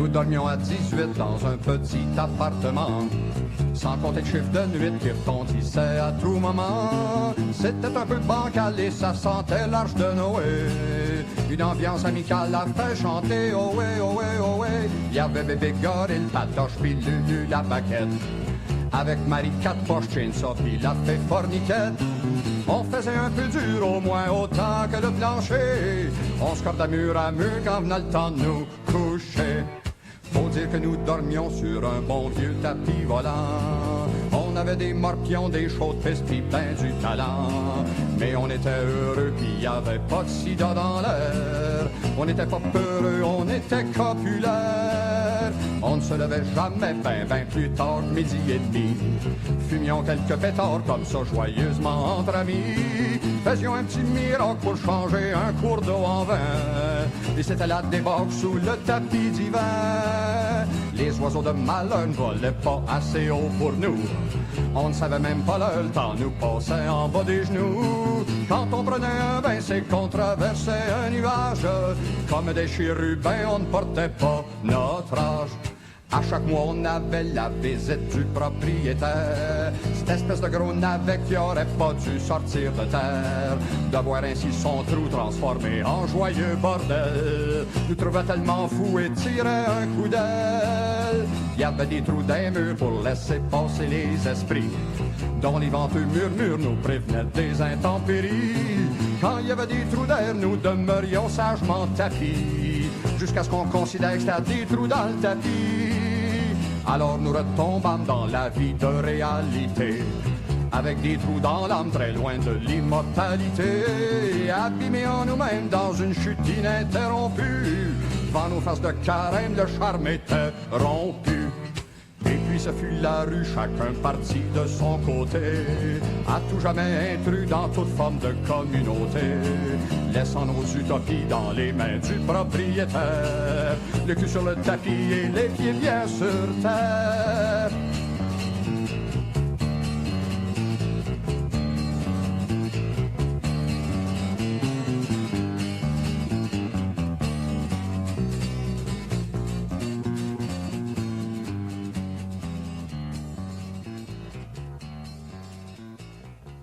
Nous dormions à 18 dans un petit appartement, sans compter le chiffre de nuit qui retentissait à tout moment. C'était un peu bancal et ça sentait l'arche de Noé. Une ambiance amicale a fait chanter oh ouais, oh ouais, oh ouais. Il y avait bébé Gorille, Patoche, puis Lulu la baquette. Avec Marie quatre poches, Chainsaw, puis la fée Forniquette. On faisait un peu dur, au moins autant que le plancher. On se corde à mur quand venait le temps de nous coucher. Faut dire que nous dormions sur un bon vieux tapis volant. On avait des morpions, des chaudes pistes, pis ben du talent. Mais on était heureux, pis y avait pas de sida dans l'air. On n'était pas peureux, on était copulaires. On ne se levait jamais ben plus tard que midi et demi. Fumions quelques pétards comme ça joyeusement entre amis. Faisions un petit miracle pour changer un cours d'eau en vin. Et c'était la débauche sous le tapis d'hiver. Les oiseaux de malheur ne volaient pas assez haut pour nous. On ne savait même pas le temps nous passait en bas des genoux. Quand on prenait un bain, c'est qu'on traversait un nuage. Comme des chérubins, on ne portait pas notre âge. À chaque mois, on avait la visite du propriétaire. Cette espèce de gros navet qui aurait pas dû sortir de terre. De voir ainsi son trou transformé en joyeux bordel. Nous trouvait tellement fous et tirait un coup d'aile. Il y avait des trous d'un mur pour laisser passer les esprits, dont les venteux murmures nous prévenaient des intempéries. Quand il y avait des trous d'air, nous demeurions sagement tapis, jusqu'à ce qu'on considère que c'était des trous dans le tapis. Alors nous retombâmes dans la vie de réalité, avec des trous dans l'âme très loin de l'immortalité. Abîmés en nous-mêmes dans une chute ininterrompue, devant nos faces de carême, le charme était rompu. Et puis ce fut la rue, chacun parti de son côté, à tout jamais intrus dans toute forme de communauté, laissant nos utopies dans les mains du propriétaire, le cul sur le tapis et les pieds bien sur terre.